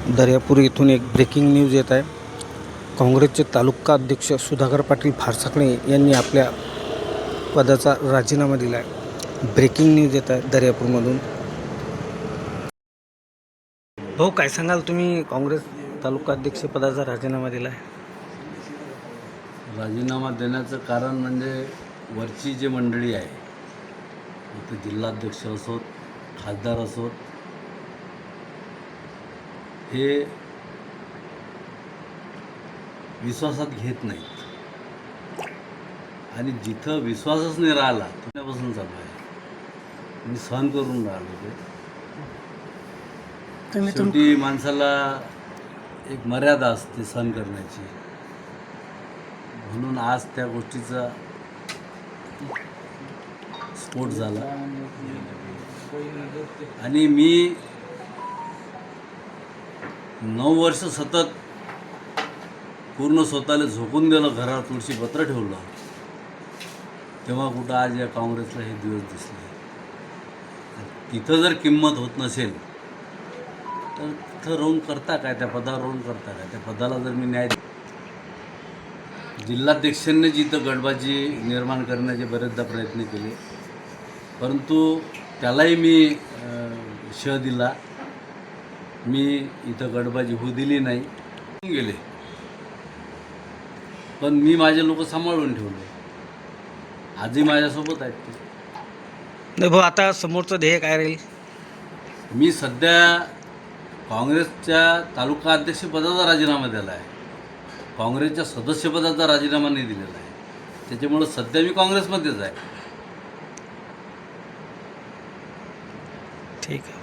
दर्यापूर येथून एक breaking news येत आहे. काँग्रेसचे तालुका अध्यक्ष सुधाकर पाटील फारसाकणे यांनी आपल्या पदाचा राजीनामा दिला आहे. ब्रेकिंग न्यूज येत आहे दर्यापूरमधून. भाऊ, काय सांगाल तुम्ही? काँग्रेस तालुका अध्यक्ष पदाचा राजीनामा दिला आहे. राजीनामा देण्याचं कारण म्हणजे वरची जी मंडळी आहे, इथे जिल्हाध्यक्ष असोत, खासदार असोत, हे विश्वासात घेत नाहीत. आणि जिथं विश्वासच नाही राहिला तिथपासून चालू आहे. मी सहन करून राहिलो ते. शेवटी माणसाला एक मर्यादा असते सहन करण्याची. म्हणून आज त्या गोष्टीचा स्फोट झाला. आणि मी 9 वर्ष सतत पूर्ण स्वतःला झोकून दिलं, घरात तुळशीपत्र ठेवलं, तेव्हा कुठं आज या काँग्रेसला हे दिवस दिसले. तिथं जर किंमत होत नसेल तर तिथं राहून करता काय? त्या पदावर राहून करता काय? त्या पदाला जर मी न्याय जिल्हाध्यक्षांनी जिथं गडबाजी निर्माण करण्याचे बरेचदा प्रयत्न केले, परंतु त्यालाही मी शह दिला. मी इथं गडबाजी होऊ दिली नाही. गेले, पण मी माझे लोक सांभाळून ठेवले. आजही माझ्यासोबत आहेत ते. नाही भाऊ, आता समोरचं ध्येय काय राहील? मी सध्या काँग्रेसच्या तालुका अध्यक्षपदाचा राजीनामा दिला आहे. काँग्रेसच्या सदस्यपदाचा राजीनामा नाही दिलेला आहे. त्याच्यामुळं सध्या मी काँग्रेसमध्येच आहे. ठीक आहे.